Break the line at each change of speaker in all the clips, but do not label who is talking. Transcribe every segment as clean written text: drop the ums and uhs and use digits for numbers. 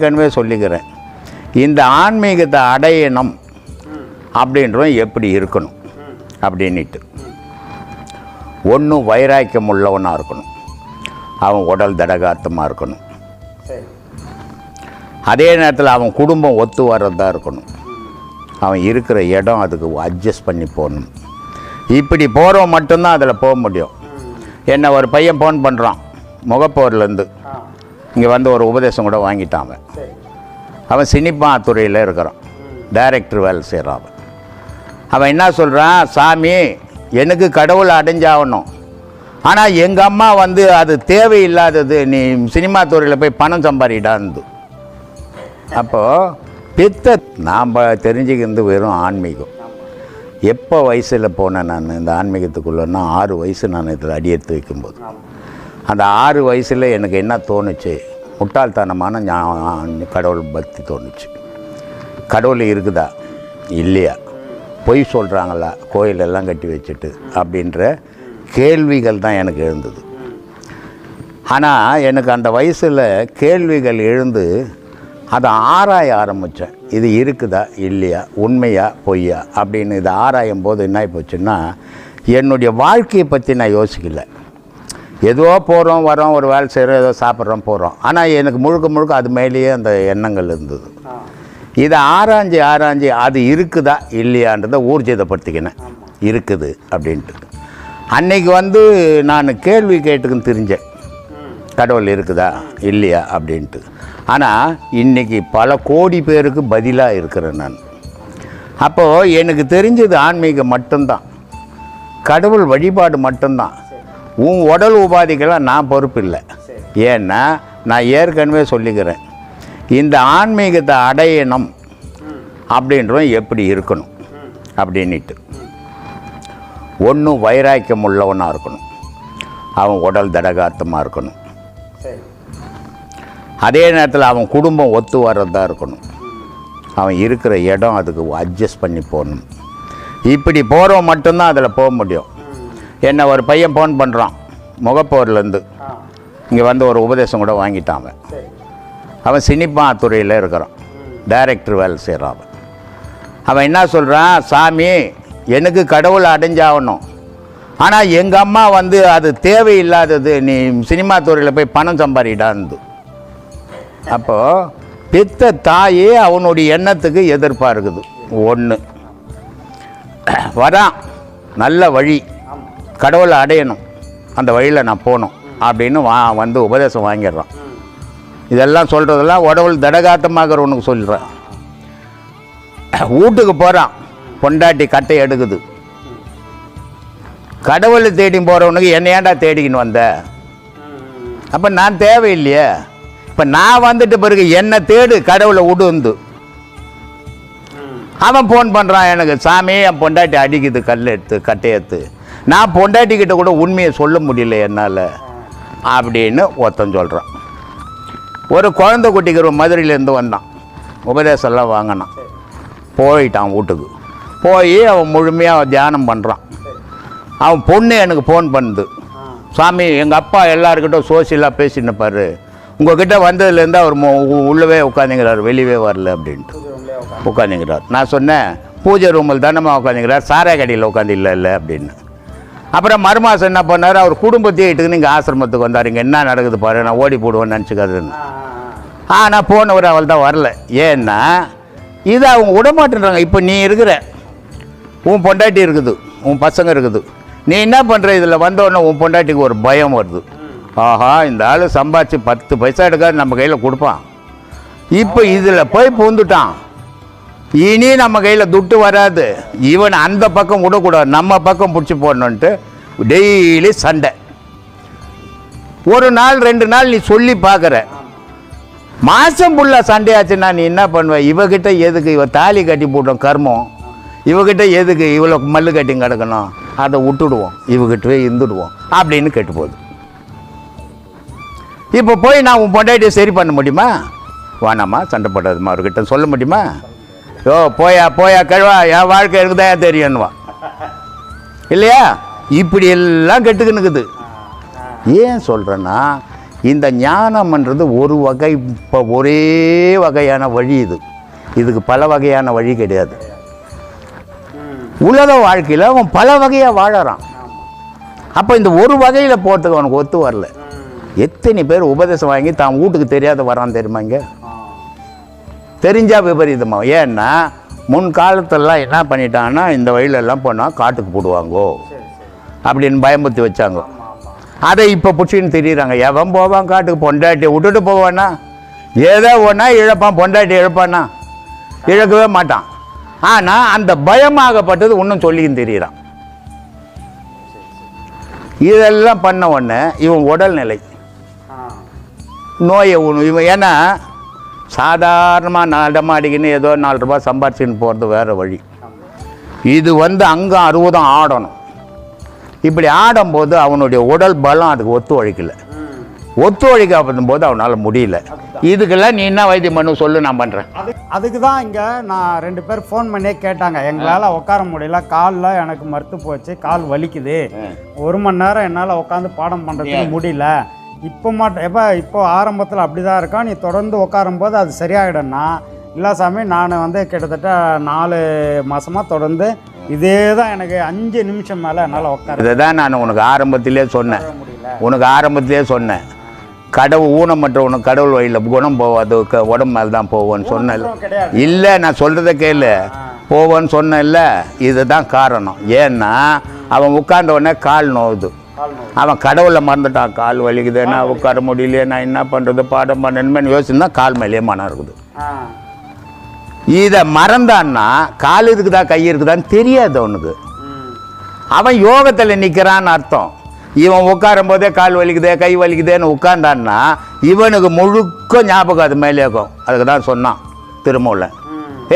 ஏற்கனவே சொல்லிக்கிறேன், இந்த ஆன்மீகத்தை அடையணும் அப்படின்றவன் எப்படி இருக்கணும் அப்படின்ட்டு. ஒன்றும் வைராக்கியம் உள்ளவனாக இருக்கணும், அவன் உடல் தடகாத்தமாக இருக்கணும், அதே நேரத்தில் அவன் குடும்பம் ஒத்து வர்றதாக இருக்கணும், அவன் இருக்கிற இடம் அதுக்கு அட்ஜஸ்ட் பண்ணி போகணும். இப்படி போகிறவன் மட்டும்தான் அதில் போக முடியும். என்ன ஒரு பையன் ஃபோன் பண்ணுறான் முகப்போர்லேருந்து, இங்கே வந்து ஒரு உபதேசம் கூட வாங்கிட்டான். அவன் சினிமா துறையில் இருக்கிறான், டைரக்டர் வேலை செய்கிறான். அவன் என்ன சொல்கிறான், சாமி எனக்கு கடவுளை அடைஞ்சாகணும், ஆனால் எங்கள் அம்மா வந்து அது தேவையில்லாதது, நீ சினிமா துறையில் போய் பணம் சம்பாதிடான்னு. அப்போது பித்த நாம் தெரிஞ்சுக்கிறது வெறும் ஆன்மீகம். எப்போ வயசில் போனேன் நான் இந்த ஆன்மீகத்துக்குள்ளேன்னா 6 வயசு நான் இதில் அடியெடுத்து வைக்கும்போது. அந்த 6 வயசில் எனக்கு என்ன தோணுச்சு, முட்டாள்தனமான கடவுள் பக்தி தோணுச்சு. கடவுள் இருக்குதா இல்லையா, பொய் சொல்கிறாங்களா கோயிலெல்லாம் கட்டி வச்சுட்டு அப்படின்ற கேள்விகள் தான் எனக்கு எழுந்தது. ஆனால் எனக்கு அந்த வயசில் கேள்விகள் எழுந்து அதை ஆராய ஆரம்பித்தேன். இது இருக்குதா இல்லையா, உண்மையா பொய்யா அப்படின்னு இதை ஆராயும் போது என்ன போச்சுன்னா, என்னுடைய வாழ்க்கையை பற்றி நான் யோசிக்கல. ஏதோ போகிறோம் வரோம், ஒரு வேலை செய்கிறோம், ஏதோ சாப்பிட்றோம் போகிறோம், ஆனால் எனக்கு முழுக்க அது மேலேயே அந்த எண்ணங்கள் இருந்தது. இதை ஆராய்ஞ்சி அது இருக்குதா இல்லையான்றதை ஊர்ஜிதப்படுத்திக்கினேன், இருக்குது அப்படின்ட்டு. அன்னைக்கு வந்து நான் கேள்வி கேட்டுக்குன்னு தெரிஞ்சேன், கடவுள் இருக்குதா இல்லையா அப்படின்ட்டு. ஆனால் இன்றைக்கி பல கோடி பேருக்கு பதிலாக இருக்கிறேன் நான். அப்போது எனக்கு தெரிஞ்சது ஆன்மீகம் மட்டும்தான், கடவுள் வழிபாடு மட்டும்தான். உன் உடல் உபாதிக்கெல்லாம் நான் பொறுப்பு இல்லை. ஏன்னா நான் ஏற்கனவே சொல்லிக்கிறேன், இந்த ஆன்மீகத்தை அடையணும் அப்படின்றவன் எப்படி இருக்கணும் அப்படின்ட்டு. ஒன்றும் வைராக்கியம் உள்ளவனாக இருக்கணும், அவன் உடல் தடகாத்தமாக இருக்கணும், அதே நேரத்தில் அவன் குடும்பம் ஒத்து வர்றதாக இருக்கணும், அவன் இருக்கிற இடம் அதுக்கு அட்ஜஸ்ட் பண்ணி போகணும். இப்படி போகிறவன் மட்டும்தான் அதில் போக முடியும். என்ன ஒரு பையன் ஃபோன் பண்ணுறான் முகப்போர்லேருந்து, இங்கே வந்து ஒரு உபதேசம் கூட வாங்கிட்டான். அவன் சினிமா துறையில் இருக்கிறான், டைரக்டர் வேலை செய்கிறான். அவன் என்ன சொல்கிறான், சாமி எனக்கு கடவுளை அடைஞ்சாகணும், ஆனால் எங்கள் அம்மா வந்து அது தேவையில்லாதது, நீ சினிமா துறையில் போய் பணம் சம்பாதிடான்னு. அப்போது பித்த தாயே அவனுடைய எண்ணத்துக்கு எதிர்ப்பாக இருக்குது. ஒன்று வரான், நல்ல வழி, கடவுளை அடையணும், அந்த வழியில் நான் போகணும் அப்படின்னு வந்து உபதேசம் வாங்கிடுறான். இதெல்லாம் சொல்கிறதெல்லாம் உடவுள் தடகாத்தமாகறவனுக்கு சொல்கிறான். வீட்டுக்கு போகிறான், பொண்டாட்டி கட்டை எடுக்குது. கடவுளை தேடி போகிறவனுக்கு என்ன ஏன்டா தேடிக்கின்னு வந்த, அப்போ நான் தேவையில்லையே, இப்போ நான் வந்துட்டு பிறகு என்ன தேடு, கடவுளை விடுந்து. அவன் ஃபோன் பண்ணுறான் எனக்கு, சாமி என் பொண்டாட்டி அடிக்குது கல் எடுத்து கட்டையெடுத்து, நான் பொண்டாட்டிக்கிட்ட கூட உண்மையை சொல்ல முடியல என்னால் அப்படின்னு ஒருத்தன் சொல்கிறான். ஒரு குழந்தை குட்டிக்கிற மதுரையிலேருந்து வந்தான், உபதேசம்லாம் வாங்கினான், போயிட்டான் வீட்டுக்கு. போய் அவன் முழுமையாக தியானம் பண்ணுறான். அவன் பொண்ணு எனக்கு ஃபோன் பண்ணுது, சாமி எங்கள் அப்பா எல்லாருக்கிட்டும் சோசியலாக பேசினுப்பார், உங்கள்கிட்ட வந்ததுலேருந்து அவர் உள்ளவே உட்காந்துங்கிறார், வெளியவே வரல அப்படின்ட்டு உட்காந்துங்கிறார். நான் சொன்னேன், பூஜை ரூமில் தானம்மா உட்காந்துங்கிறார், சாராய கடையில் உட்காந்து இல்லை அப்படின்னு. அப்புறம் மறுமாதம் என்ன பண்ணார், அவர் குடும்பத்தையே இட்டுக்கு நீங்கள் ஆசிரமத்துக்கு வந்தார், இங்கே என்ன நடக்குது பாரு, நான் ஓடி போடுவேன்னு நினச்சிக்காதுன்னு. ஆனால் போனவர் அவள் தான் வரல. ஏன்னா இதை அவங்க விடமாட்டேன்றாங்க. இப்போ நீ இருக்கிற, உன் பொண்டாட்டி இருக்குது, உன் பசங்க இருக்குது, நீ என்ன பண்ணுற, இதில் வந்தோடனே உன் பொண்டாட்டிக்கு ஒரு பயம் வருது. ஆஹா இந்த ஆள் சம்பாதிச்சு 10 பைசா எடுக்காது நம்ம கையில் கொடுப்பான், இப்போ இதில் போய் பூந்துட்டான், இனி நம்ம கையில் துட்டு வராது, இவன் அந்த பக்கம் விடக்கூடாது, நம்ம பக்கம் பிடிச்சி போடணுன்ட்டு டெய்லி சண்டை. ஒரு நாள் 2 நாள் நீ சொல்லி பார்க்குற, மாதம் ஃபுல்லாக சண்டையாச்சுன்னா நீ என்ன பண்ணுவ, இவகிட்ட எதுக்கு, இவ தாலி கட்டி போட்டோம் கர்மம், இவகிட்ட எதுக்கு இவ்வளோ மல்லு கட்டி கிடக்கணும், அதை விட்டுடுவோம், இவகிட்டவே இருந்துடுவோம் அப்படின்னு கேட்டு போகுது. இப்போ போய் நான் உன் பொண்டாட்டியை சரி பண்ண முடியுமா, வானாமா சண்டை போடாதுமா அவர்கிட்ட சொல்ல முடியுமா, ஓ போயா போயா கழுவா என் வாழ்க்கை இருக்குதா தெரியும்னுவா இல்லையா. இப்படி எல்லாம் கெட்டுக்கினுக்குது. ஏன் சொல்கிறேன்னா இந்த ஞானம்ன்றது ஒரு வகை, இப்போ ஒரே வகையான வழி இது. இதுக்கு பல வகையான வழி கிடையாது. உலக வாழ்க்கையில் அவன் பல வகையாக வாழறான். அப்போ இந்த ஒரு வகையில் போகிறதுக்கு அவனுக்கு ஒத்து வரல. எத்தனை பேர் உபதேசம் வாங்கி தான் வீட்டுக்கு தெரியாத வரான் தெரியுமாங்க? தெரிஞ்சால் விபரீதமாக. ஏன்னா முன்காலத்திலலாம் என்ன பண்ணிட்டாங்கன்னா, இந்த வழியிலெல்லாம் போனால் காட்டுக்கு போடுவாங்கோ அப்படின்னு பயமுறுத்தி வச்சாங்க. அதை இப்போ பிடிச்சின்னு தெரியுறாங்க. எவன் போவான் காட்டுக்கு? பொண்டாட்டியை விட்டுட்டு போவானா? ஏதோ ஒன்றா இழப்பான். பொண்டாட்டி இழப்பானா? இழக்கவே மாட்டான். ஆனால் அந்த பயமாகப்பட்டது இன்னும் சொல்லின்னு தெரியுறான். இதெல்லாம் பண்ண உடனே இவன் உடல்நிலை நோயை இவன், ஏன்னா சாதாரணமாக நடமாடிக்கின்னு ஏதோ 4 ரூபாய் சம்பாரிச்சின்னு போகிறது வேறு வழி. இது அங்கே 60 ஆடணும். இப்படி ஆடும்போது அவனுடைய உடல் பலம் அதுக்கு ஒத்துழைக்கலை. ஒத்துழைக்காத போது அவனால் முடியல. இதுக்கெல்லாம் நீ என்ன வைத்தியம் பண்ணு சொல்லு, நான் பண்ணுறேன்.
அதுக்கு தான் இங்கே நான் 2 பேர் ஃபோன் பண்ணியே கேட்டாங்க. எங்களால் உட்கார முடியல, காலில் எனக்கு மறுத்து போச்சு, கால் வலிக்குது, 1 மணி நேரம் என்னால் உட்காந்து பாடம் பண்ணுறதுக்கு முடியல. இப்போ ஆரம்பத்தில் அப்படி தான் இருக்கா, நீ தொடர்ந்து உட்காரும்போது அது சரியாயிடும்னா. இல்லை சாமி, நான் கிட்டத்தட்ட 4 மாதமாக தொடர்ந்து இதே தான், எனக்கு 5 நிமிஷம் மேலே என்னால் உட்கார.
இதை தான் நான் உனக்கு ஆரம்பத்திலே சொன்னேன். கடவுள் ஊனமற்றவனுக்கு கடவுள் வழியில் குணம் போவாது, உடம்பு மேலே தான் போவோன்னு சொன்னேன். இல்லை, நான் சொல்கிறத கேளு, போவோன்னு சொன்னேன்ல. இதுதான் காரணம். ஏன்னா அவன் உட்கார்ந்த உடனே கால் நோவுது. அவன் கடவுளை மறந்துட்டான். கால் வலிக்குது, நான் உட்கார முடியலையே, நான் என்ன பண்ணுறது, பாடம் பண்ணணுமே யோசிச்சுன்னா கால் மேலேயே மனம் இருக்குது. இதை மறந்தான்னா கால் இருக்குதா கை இருக்குதான்னு தெரியாது அவனுக்கு. அவன் யோகத்தில் நிற்கிறான்னு அர்த்தம். இவன் உட்காரும் போதே கால் வலிக்குதே கை வலிக்குதேன்னு உட்கார்ந்தான்னா இவனுக்கு முழுக்க ஞாபகம் அது மேலே இருக்கும். அதுக்கு தான் சொன்னான் திருமூல,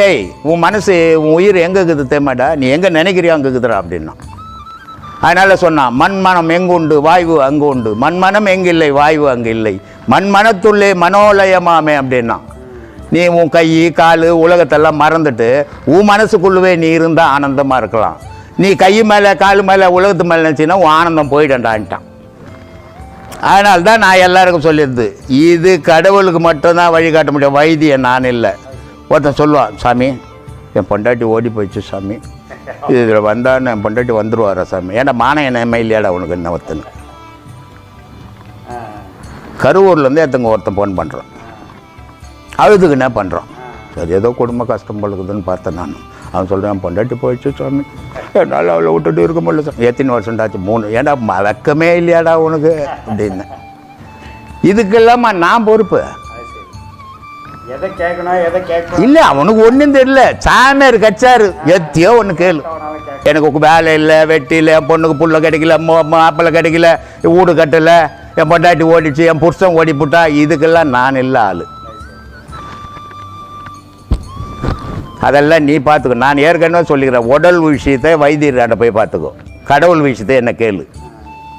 ஏய் உன் மனசு உன் உயிர் எங்கே இருக்குது தேமாடா, நீ எங்கே நினைக்கிறியோ அங்கே இருக்குதுடா அப்படின்னா. அதனால் சொன்னான், மண்மனம் எங்கு உண்டு வாய்வு அங்கு உண்டு, மண்மனம் எங்கில்லை வாய்வு அங்கு இல்லை, மண்மனத்துள்ளே மனோலயமாமே அப்படின்னா. நீ உன் கை கால் உலகத்தெல்லாம் மறந்துட்டு உன் மனசுக்குள்ளவே நீ இருந்தால் ஆனந்தமாக இருக்கலாம். நீ கை மேலே கால் மேலே உலகத்து மேலே நினச்சின்னா உன் ஆனந்தம் போயிடண்டான்ட்டான். அதனால தான் நான் எல்லாருக்கும் சொல்லிடுது, இது கடவுளுக்கு மட்டும்தான் வழிகாட்ட முடியும், வைத்தியம் நான் இல்லை. ஒருத்தன் சொல்லுவான், சாமி என் பொண்டாட்டி ஓடி போயிடுச்சு சாமி, இதில் வந்தான்னு என் பொண்டாட்டி வந்துடுவாரா சாமி. ஏன்னா மானம் என்ன இல்லையாடா உனக்கு என்ன ஒருத்தன். கரூர்லேருந்து ஒருத்தன் ஃபோன் பண்ணுறான், அழுதுக்கு என்ன பண்ணுறான். சரி ஏதோ குடும்ப கஷ்டம் பழுக்குதுன்னு பார்த்தேன் நான். அவன் சொல்கிறேன், பொண்டாட்டி போயிடுச்சு சாமி, என்னால் அவளை விட்டுட்டு இருக்க முடியல சாமி. எத்தனை வருஷம்டாச்சு? 3. ஏன்டா வெக்கமே இல்லையாடா உனக்கு அப்படின்னு. இதுக்கெல்லாமா நான் பொறுப்பு இல்லை. அவனுக்கு ஒன்றும் தெரியல, சாமியார் கச்சாரு எத்தியோ ஒன்று கேளு. எனக்கு வேலை இல்லை, வெட்டி இல்லை, என் பொண்ணுக்கு புள்ள கிடைக்கல, மாப்பிள்ளை கிடைக்கல, வீடு கட்டலை, என் பொண்டாட்டி ஓடிச்சு, என் புருஷன் ஓடி போட்டா, இதுக்கெல்லாம் நான் இல்லை ஆள். அதெல்லாம் நீ பார்த்துக்கோ. நான் ஏற்கனவே சொல்லிக்கிறேன், உடல் விஷயத்தை வைத்தியர்கிட்ட போய் பார்த்துக்கோ, கடவுள் விஷயத்தை என்ன கேளு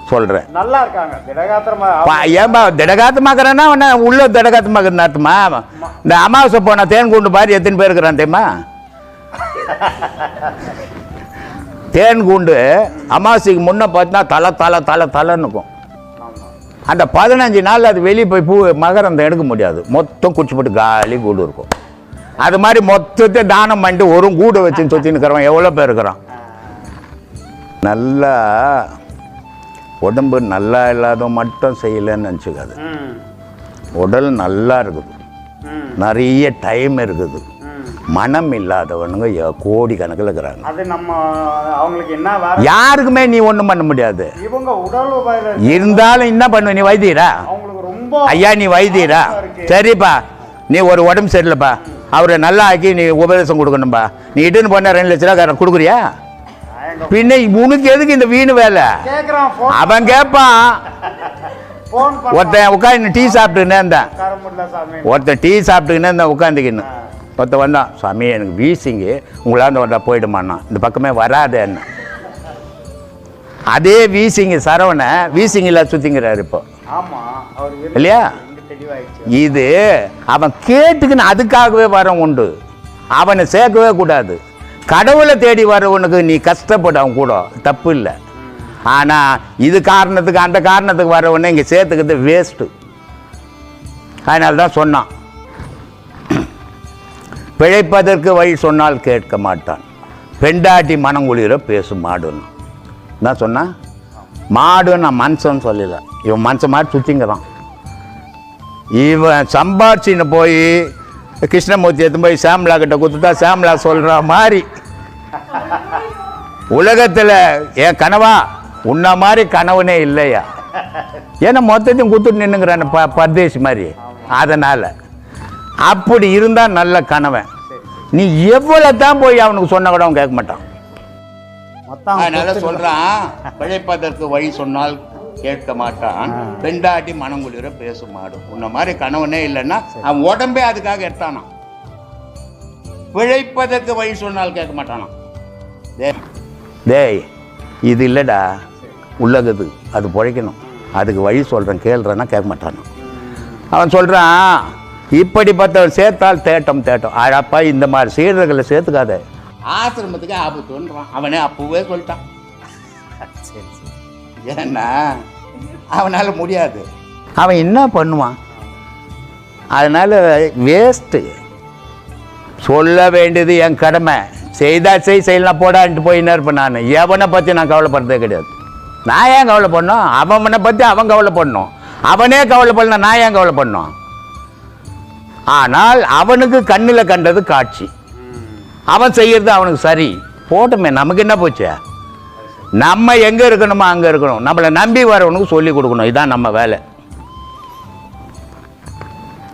சொல்கிறேன்.
நல்லா இருக்காங்க
ஏன்பா திடகாத்தமாக்குறேன்னா உன்ன உள்ள திடகாத்தமாக்குறது அர்த்தமா? இந்த அமாவாசை போன தேன் கூண்டு பாரு எத்தனை பேர் இருக்கிறான் தெரியுமா? தேன் கூண்டு அமாவாசைக்கு முன்னே பார்த்தீங்கன்னா தலை தலை தலை தலைன்னு இருக்கும். அந்த 15 நாள் அது வெளியே போய் பூ மகரந்தம் எடுக்க முடியாது, மொத்தம் குச்சி போட்டு காலி கூடு இருக்கும். அது மாதிரி மொத்தத்தை தானம் பண்ணிட்டு ஒரு கூடை வச்சுன்னு சுற்றின்னு இருக்கிறவன் எவ்வளோ பேர் இருக்கிறான். நல்லா உடம்பு நல்லா இல்லாத மட்டும் செய்யலைன்னு நினச்சிக்காது. உடல் நல்லா இருக்குது, நிறைய டைம் இருக்குது, மனம் இல்லாதவனுங்க கோடி கணக்கில் இருக்கிறாங்க.
அது நம்ம அவங்களுக்கு என்ன
யாருக்குமே நீ ஒன்றும் பண்ண முடியாது.
இவங்க உடல்
இருந்தாலும் என்ன பண்ணுவ நீ? வைத்தியரா? ஐயா நீ வைத்தியரா? சரிப்பா, நீ ஒரு உடம்பு சரியில்லைப்பா, அவரை நல்லா ஆக்கி நீ உபதேசம் கொடுக்கணும்பா. நீ இட்டுன்னு போன 2 லட்ச ரூபா கொடுக்குறியா? பின்ன உனக்கு எதுக்கு இந்த வீணு வேலை? அவன் கேட்பான். ஒருத்தன் உட்காந்து டீ சாப்பிட்டுக்கினே இருந்தேன், ஒருத்தன் டீ சாப்பிட்டுக்கினே இருந்தேன் உட்காந்துக்கின்னு. ஒருத்தன் வந்தான், சாமி எனக்கு வீசிங்க, உங்களாந்து வந்தா போயிடுமாண்ணா, இந்த பக்கமே வராதேன்னு. அதே வீசிங்க சரவணை வீசிங்கில் சுற்றிங்கிறாரு இப்போ இல்லையா? இது அவன் கேட்டுக்குன்னு அதுக்காகவே வர உண்டு, அவனை சேர்க்கவே கூடாது. கடவுளை தேடி வரவனுக்கு நீ கஷ்டப்பட அவன் கூட தப்பு இல்லை. ஆனால் இது காரணத்துக்கு அந்த காரணத்துக்கு வரவனே இங்கே சேர்த்துக்கிறது வேஸ்ட்டு. அதனால தான் சொன்னான், பிழைப்பதற்கு வழி சொன்னால் கேட்க மாட்டான், பெண்டாட்டி மனங்குளிர பேசும் மாடுன்னு தான் சொன்னான். மாடு நான் மனுஷன் சொல்லல, இவன் மனுஷன் மாதிரி சுற்றிங்கிறான். இவன் சம்பாரிச்சின்னு போய் கிருஷ்ணமூர்த்தி எடுத்து போய் சாம்லா கிட்ட கொடுத்துட்டா சாம்லா சொல்கிற மாதிரி உலகத்தில் என் கனவா உன்ன மாதிரி கனவுனே இல்லையா. ஏன்னா மொத்தத்தையும் கொடுத்துட்டு நின்றுங்கிறான் பரதேசி மாதிரி. அதனால் அப்படி இருந்தால் நல்ல கனவன். நீ எவ்வளோ தான் போய் அவனுக்கு சொன்ன கூட அவன் கேட்க மாட்டான். அதனால சொல்கிறான், பிழைப்பதற்கு வழி சொன்னால் கேட்க மாட்டான், பெண்டாட்டி மனங்குளிர பேசும் மாடு. உன்ன மாதிரி கணவனே இல்லைன்னா அவன் உடம்பே அதுக்காக எடுத்தானான். பிழைப்பதற்கு வழி சொன்னால் கேட்க மாட்டானா. டேய் இது இல்லைடா உள்ளது, அது பிழைக்கணும், அதுக்கு வழி சொல்கிறேன் கேள்றேன்னா கேட்க மாட்டானா. அவன் சொல்கிறான், இப்படிப்பட்டவன் சேர்த்தால் தேட்டம் தேட்டம். அழப்பா இந்த மாதிரி சீடர்களை சேர்த்துக்காத, ஆசிரமத்துக்கு ஆபத்துன்றான். அவனே அப்பவே சொல்லிட்டான். ஏன்னா அவனால் முடியாது, அவன் என்ன பண்ணுவான். அதனால் வேஸ்ட்டு. சொல்ல வேண்டியது என் கடமை, செய்தா செய்யலாம் போடான்ட்டு போயின்னு இருப்பேன். நான் எவனை பற்றி நான் கவலைப்படுறதே கிடையாது. நான் ஏன் கவலைப்படணும்? அவனை பற்றி அவன் கவலைப்படணும். அவனே கவலைப்படணும், நான் ஏன் கவலைப்படணும்? ஆனால் அவனுக்கு கண்ணில் கண்டது காட்சி, அவன் செய்யறது அவனுக்கு சரி போட்டுமே, நமக்கு என்ன போச்சு? நம்ம எங்கே இருக்கணுமோ அங்கே இருக்கணும், நம்மளை நம்பி வரவனுக்கு சொல்லி கொடுக்கணும். இதுதான் நம்ம வேலை.